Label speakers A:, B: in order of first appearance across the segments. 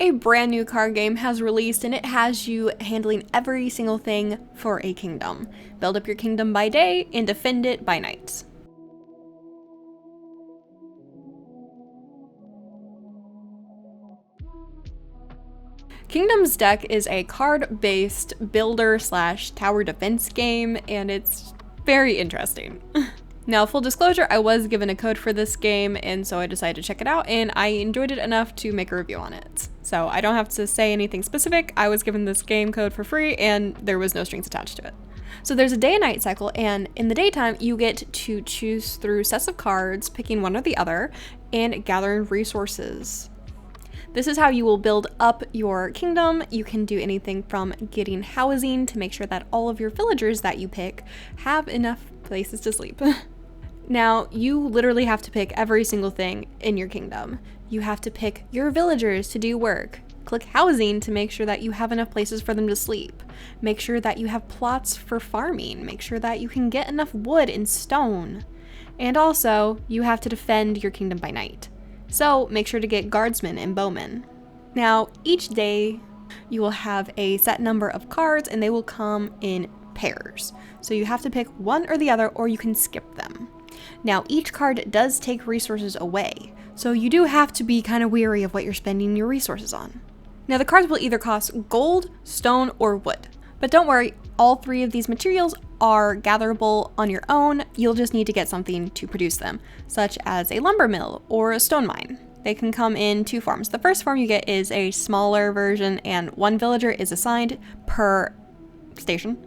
A: a brand new card game has released, and it has you handling every single thing for a kingdom. Build up your kingdom by day and defend it by night. Kingdoms deck is a card-based builder/tower defense game, and it's very interesting. Now, full disclosure, I was given a code for this game, and so I decided to check it out, and I enjoyed it enough to make a review on it. So I don't have to say anything specific. I was given this game code for free, and there was no strings attached to it. So there's a day and night cycle, and in the daytime, you get to choose through sets of cards, picking one or the other, and gathering resources. This is how you will build up your kingdom. You can do anything from getting housing to make sure that all of your villagers that you pick have enough places to sleep. Now, you literally have to pick every single thing in your kingdom. You have to pick your villagers to do work. Click housing to make sure that you have enough places for them to sleep. Make sure that you have plots for farming. Make sure that you can get enough wood and stone. And also, you have to defend your kingdom by night. So make sure to get guardsmen and bowmen. Now, each day you will have a set number of cards, and they will come in pairs. So you have to pick one or the other, or you can skip them. Now, each card does take resources away, so you do have to be kind of wary of what you're spending your resources on. Now, the cards will either cost gold, stone, or wood. But don't worry, all three of these materials are gatherable on your own. You'll just need to get something to produce them, such as a lumber mill or a stone mine. They can come in two forms. The first form you get is a smaller version, and one villager is assigned per station.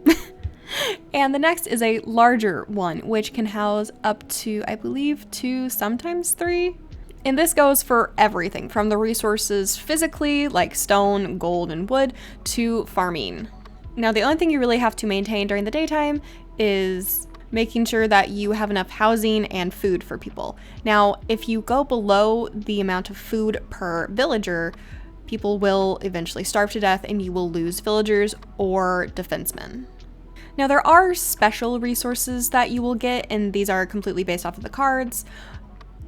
A: And the next is a larger one, which can house up to, I believe, 2, sometimes 3. And this goes for everything from the resources physically, like stone, gold, and wood, to farming. Now, the only thing you really have to maintain during the daytime is making sure that you have enough housing and food for people. Now, if you go below the amount of food per villager, people will eventually starve to death, and you will lose villagers or defensemen. Now, there are special resources that you will get, and these are completely based off of the cards.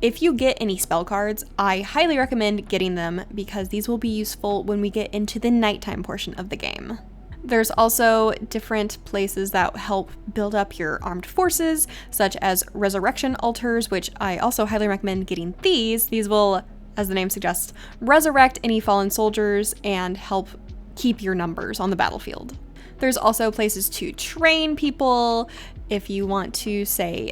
A: If you get any spell cards, I highly recommend getting them because these will be useful when we get into the nighttime portion of the game. There's also different places that help build up your armed forces, such as resurrection altars, which I also highly recommend getting these. These will, as the name suggests, resurrect any fallen soldiers and help keep your numbers on the battlefield. There's also places to train people if you want to, say,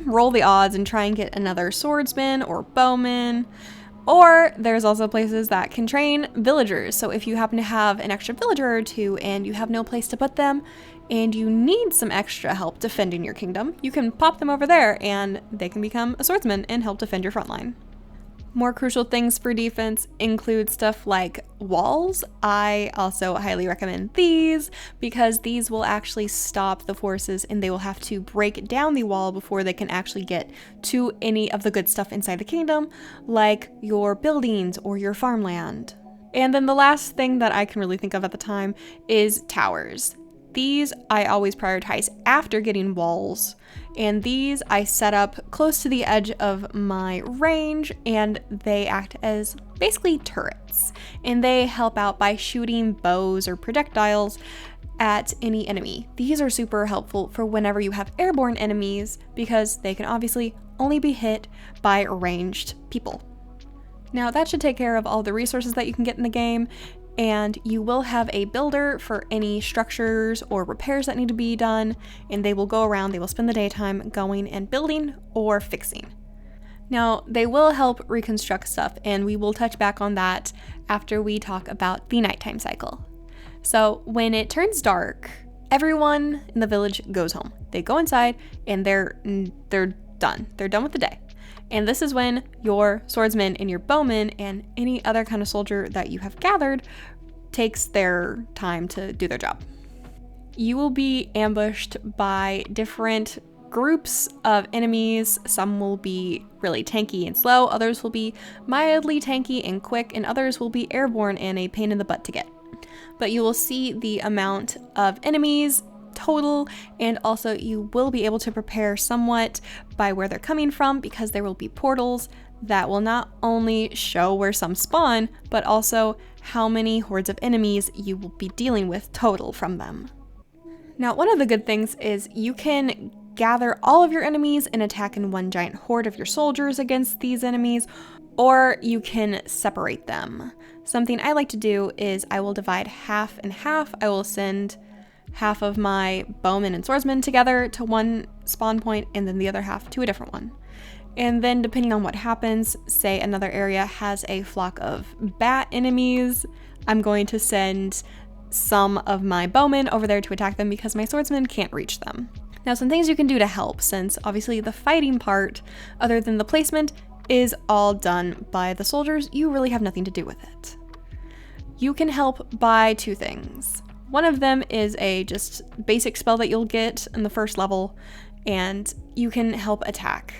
A: roll the odds and try and get another swordsman or bowman. Or there's also places that can train villagers. So if you happen to have an extra villager or two and you have no place to put them and you need some extra help defending your kingdom, you can pop them over there and they can become a swordsman and help defend your front line. More crucial things for defense include stuff like walls. I also highly recommend these because these will actually stop the forces, and they will have to break down the wall before they can actually get to any of the good stuff inside the kingdom, like your buildings or your farmland. And then the last thing that I can really think of at the time is towers. These I always prioritize after getting walls, and these I set up close to the edge of my range, and they act as basically turrets, and they help out by shooting bows or projectiles at any enemy. These are super helpful for whenever you have airborne enemies because they can obviously only be hit by ranged people. Now, that should take care of all the resources that you can get in the game, and you will have a builder for any structures or repairs that need to be done, and they will go around, they will spend the daytime going and building or fixing. Now, they will help reconstruct stuff, and we will touch back on that after we talk about the nighttime cycle. So when it turns dark, everyone in the village goes home. They go inside and they're done. They're done with the day. And this is when your swordsman and your bowman and any other kind of soldier that you have gathered takes their time to do their job. You will be ambushed by different groups of enemies. Some will be really tanky and slow, others will be mildly tanky and quick, and others will be airborne and a pain in the butt to get. But you will see the amount of enemies total, and also you will be able to prepare somewhat by where they're coming from because there will be portals that will not only show where some spawn, but also how many hordes of enemies you will be dealing with total from them. Now, one of the good things is you can gather all of your enemies and attack in one giant horde of your soldiers against these enemies, or you can separate them. Something I like to do is I will divide half and half. I will send half of my bowmen and swordsmen together to one spawn point and then the other half to a different one. And then depending on what happens, say another area has a flock of bat enemies, I'm going to send some of my bowmen over there to attack them because my swordsmen can't reach them. Now, some things you can do to help, since obviously the fighting part, other than the placement, is all done by the soldiers. You really have nothing to do with it. You can help by two things. One of them is a just basic spell that you'll get in the first level, and you can help attack.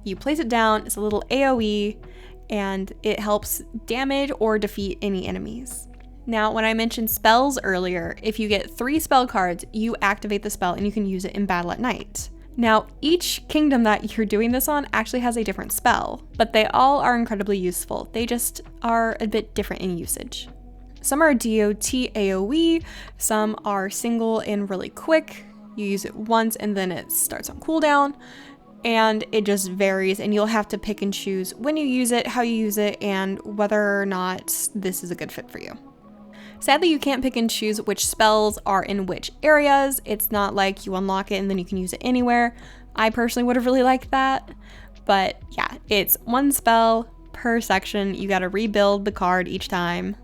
A: You place it down, it's a little AoE, and it helps damage or defeat any enemies. Now, when I mentioned spells earlier, if you get 3 spell cards, you activate the spell and you can use it in battle at night. Now, each kingdom that you're doing this on actually has a different spell, but they all are incredibly useful. They just are a bit different in usage. Some are DOT AoE, some are single and really quick. You use it once and then it starts on cooldown, and it just varies, and you'll have to pick and choose when you use it, how you use it, and whether or not this is a good fit for you. Sadly, you can't pick and choose which spells are in which areas. It's not like you unlock it and then you can use it anywhere. I personally would have really liked that, but yeah, it's 1 spell per section. You gotta rebuild the card each time,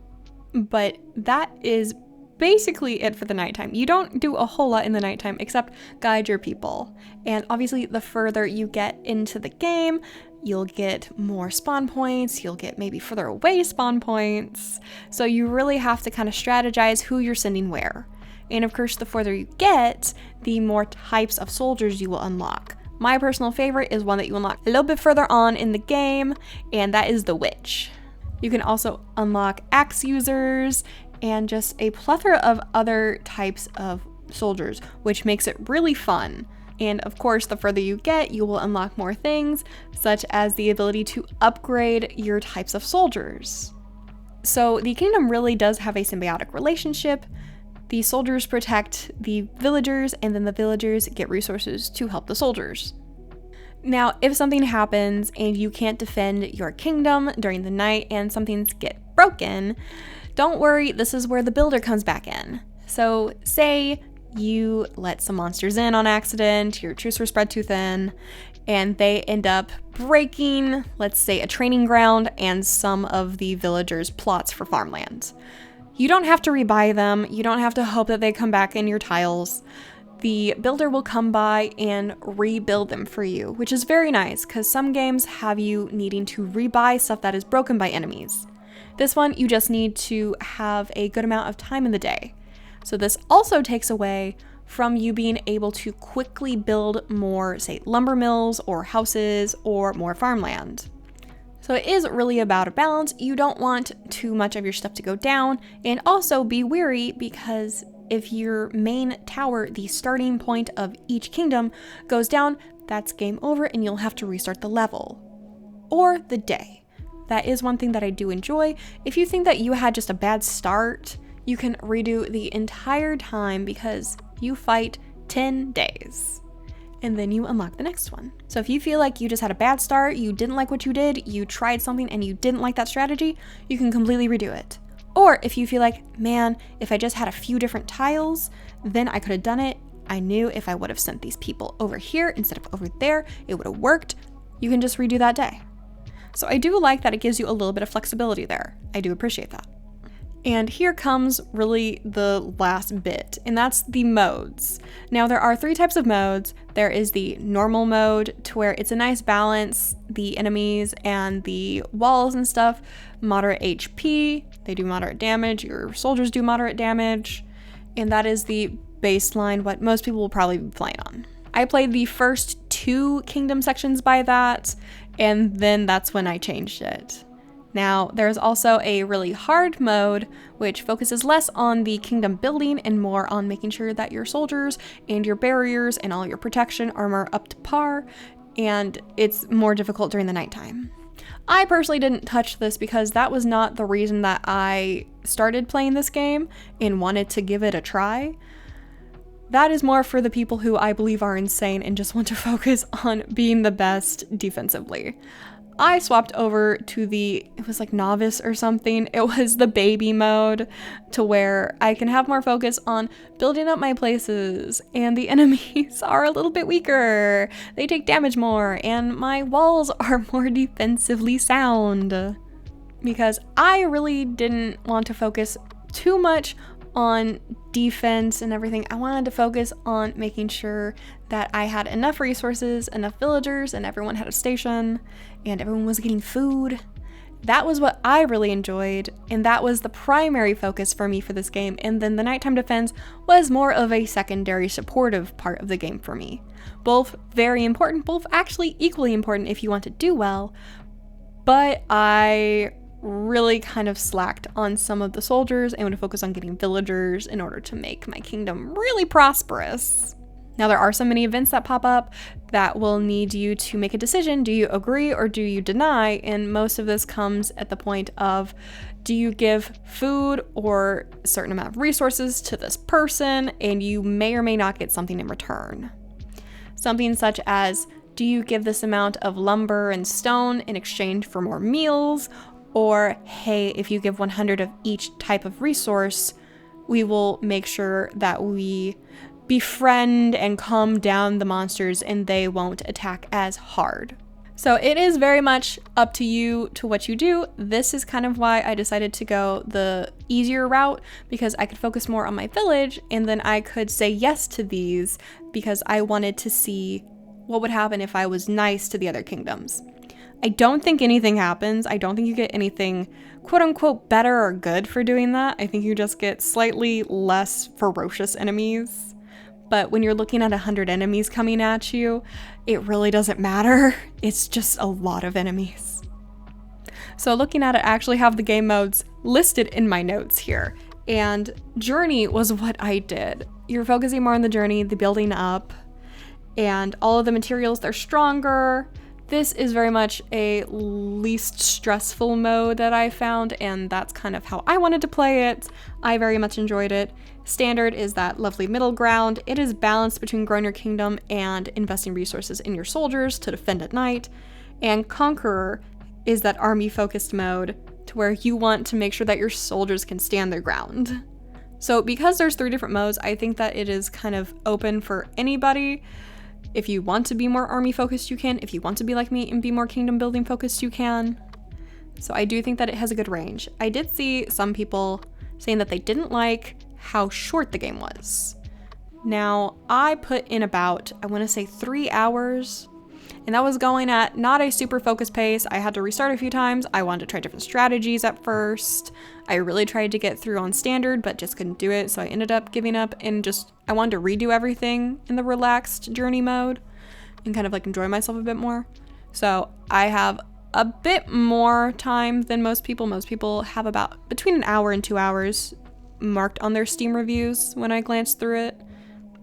A: but that is basically it for the nighttime. You don't do a whole lot in the nighttime except guide your people. And obviously, the further you get into the game, you'll get more spawn points, you'll get maybe further away spawn points. So you really have to kind of strategize who you're sending where. And of course, the further you get, the more types of soldiers you will unlock. My personal favorite is one that you unlock a little bit further on in the game, and that is the witch. You can also unlock axe users and just a plethora of other types of soldiers, which makes it really fun. And of course, the further you get, you will unlock more things, such as the ability to upgrade your types of soldiers. So the kingdom really does have a symbiotic relationship. The soldiers protect the villagers, and then the villagers get resources to help the soldiers. Now, if something happens and you can't defend your kingdom during the night and some things get broken, don't worry, this is where the builder comes back in. So say you let some monsters in on accident, your troops were spread too thin, and they end up breaking, let's say, a training ground and some of the villagers' plots for farmland. You don't have to rebuy them, you don't have to hope that they come back in your tiles. The builder will come by and rebuild them for you, which is very nice because some games have you needing to rebuy stuff that is broken by enemies. This one, you just need to have a good amount of time in the day. So this also takes away from you being able to quickly build more, say, lumber mills or houses or more farmland. So it is really about a balance. You don't want too much of your stuff to go down, and also be wary because if your main tower, the starting point of each kingdom, goes down, that's game over and you'll have to restart the level or the day. That is one thing that I do enjoy. If you think that you had just a bad start, you can redo the entire time because you fight 10 days and then you unlock the next one. So if you feel like you just had a bad start, you didn't like what you did, you tried something and you didn't like that strategy, you can completely redo it. Or if you feel like, man, if I just had a few different tiles, then I could have done it. I knew if I would have sent these people over here instead of over there, it would have worked. You can just redo that day. So I do like that it gives you a little bit of flexibility there. I do appreciate that. And here comes really the last bit, and that's the modes. Now there are 3 types of modes. There is the normal mode, to where it's a nice balance, the enemies and the walls and stuff, moderate HP, they do moderate damage, your soldiers do moderate damage, and that is the baseline, what most people will probably be playing on. I played the first 2 kingdom sections by that, and then that's when I changed it. Now, there's also a really hard mode, which focuses less on the kingdom building and more on making sure that your soldiers and your barriers and all your protection armor up to par, and it's more difficult during the nighttime. I personally didn't touch this because that was not the reason that I started playing this game and wanted to give it a try. That is more for the people who I believe are insane and just want to focus on being the best defensively. I swapped over to it was like novice or something. It was the baby mode, to where I can have more focus on building up my places, and the enemies are a little bit weaker. They take damage more, and my walls are more defensively sound. Because I really didn't want to focus too much on defense and everything. I wanted to focus on making sure that I had enough resources, enough villagers, and everyone had a station, and everyone was getting food. That was what I really enjoyed, and that was the primary focus for me for this game, and then the nighttime defense was more of a secondary supportive part of the game for me. Both very important, both actually equally important if you want to do well, but I really kind of slacked on some of the soldiers and want to focus on getting villagers in order to make my kingdom really prosperous. Now, there are so many events that pop up that will need you to make a decision. Do you agree or do you deny? And most of this comes at the point of, do you give food or a certain amount of resources to this person, and you may or may not get something in return. Something such as, do you give this amount of lumber and stone in exchange for more meals? Or, hey, if you give 100 of each type of resource, we will make sure that we befriend and calm down the monsters and they won't attack as hard. So it is very much up to you to what you do. This is kind of why I decided to go the easier route, because I could focus more on my village, and then I could say yes to these because I wanted to see what would happen if I was nice to the other kingdoms. I don't think anything happens. I don't think you get anything quote unquote better or good for doing that. I think you just get slightly less ferocious enemies. But when you're looking at 100 enemies coming at you, it really doesn't matter. It's just a lot of enemies. So looking at it, I actually have the game modes listed in my notes here. And journey was what I did. You're focusing more on the journey, the building up, and all of the materials, they're stronger. This is very much a least stressful mode that I found, and that's kind of how I wanted to play it. I very much enjoyed it. Standard is that lovely middle ground. It is balanced between growing your kingdom and investing resources in your soldiers to defend at night. And Conqueror is that army-focused mode, to where you want to make sure that your soldiers can stand their ground. So because there's 3 different modes, I think that it is kind of open for anybody. If you want to be more army focused, you can. If you want to be like me and be more kingdom building focused, you can. So I do think that it has a good range. I did see some people saying that they didn't like how short the game was. Now, I put in about, I want to say 3 hours, and that was going at not a super focused pace. I had to restart a few times. I wanted to try different strategies at first. I really tried to get through on standard, but just couldn't do it. So I ended up giving up and I wanted to redo everything in the relaxed journey mode and kind of like enjoy myself a bit more. So I have a bit more time than most people. Most people have about between an hour and 2 hours marked on their Steam reviews when I glanced through it.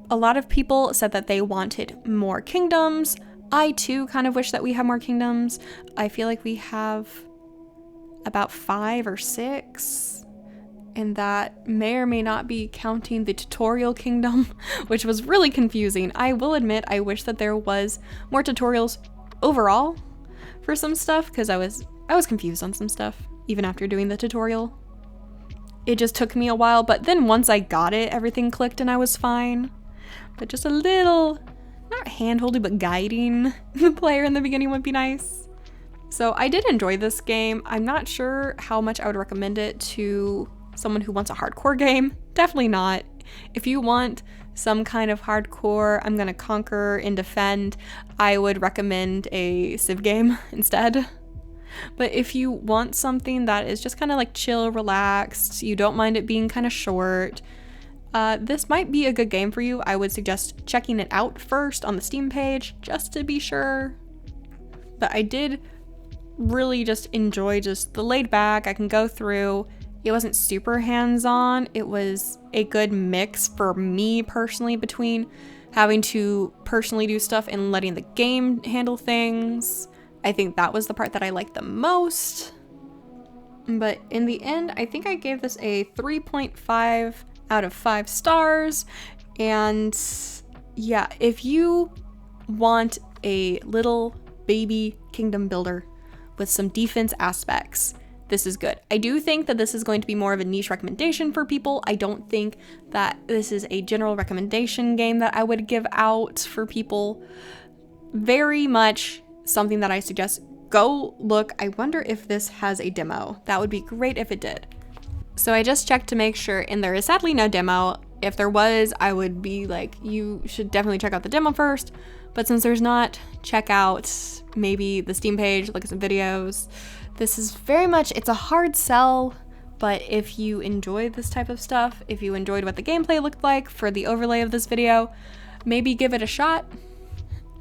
A: A lot of people said that they wanted more kingdoms. I too kind of wish that we had more kingdoms. I feel like we have about 5 or 6, and that may or may not be counting the tutorial kingdom, which was really confusing. I will admit I wish that there was more tutorials overall for some stuff, because I was confused on some stuff even after doing the tutorial. It just took me a while, but then once I got it, everything clicked and I was fine. But just a little, not hand-holding, but guiding the player in the beginning would be nice. So I did enjoy this game. I'm not sure how much I would recommend it to someone who wants a hardcore game. Definitely not. If you want some kind of hardcore, I'm gonna conquer and defend, I would recommend a Civ game instead. But if you want something that is just kind of like chill, relaxed, you don't mind it being kind of short, this might be a good game for you. I would suggest checking it out first on the Steam page, just to be sure. But I did really just enjoy just the laid back. I can go through. It wasn't super hands-on. It was a good mix for me personally between having to personally do stuff and letting the game handle things. I think that was the part that I liked the most. But in the end, I think I gave this a 3.5 out of 5 stars. And yeah, if you want a little baby kingdom builder with some defense aspects, this is good. I do think that this is going to be more of a niche recommendation for people. I don't think that this is a general recommendation game that I would give out for people. Very much something that I suggest go look. I wonder if this has a demo. That would be great if it did. So I just checked to make sure, and there is sadly no demo. If there was, I would be like, you should definitely check out the demo first. But since there's not, check out maybe the Steam page, look at some videos. This is very much, it's a hard sell, but if you enjoy this type of stuff, if you enjoyed what the gameplay looked like for the overlay of this video, maybe give it a shot.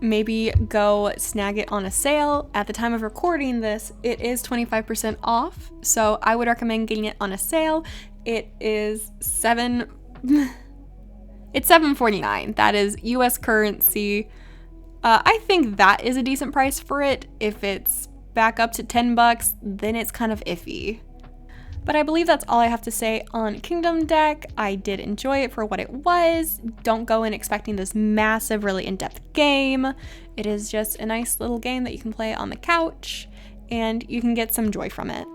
A: Maybe go snag it on a sale. At the time of recording this, it is 25% off, so I would recommend getting it on a sale. It is $7.49. That is US currency. I think that is a decent price for it. If it's back up to 10 bucks, then it's kind of iffy. But I believe that's all I have to say on Kingdom Deck. I did enjoy it for what it was. Don't go in expecting this massive, really in-depth game. It is just a nice little game that you can play on the couch, and you can get some joy from it.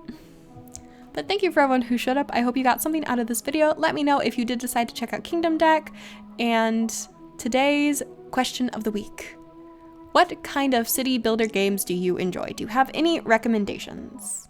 A: But thank you for everyone who showed up. I hope you got something out of this video. Let me know if you did decide to check out Kingdom Deck. And today's question of the week: what kind of city builder games do you enjoy? Do you have any recommendations?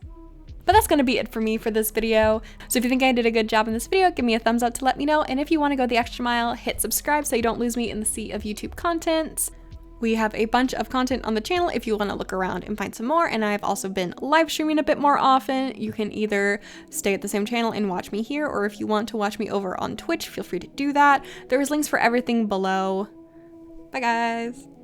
A: But that's going to be it for me for this video. So if you think I did a good job in this video, give me a thumbs up to let me know. And if you want to go the extra mile, hit subscribe so you don't lose me in the sea of YouTube content. We have a bunch of content on the channel if you want to look around and find some more. And I've also been live streaming a bit more often. You can either stay at the same channel and watch me here, or if you want to watch me over on Twitch, feel free to do that. There's links for everything below. Bye guys.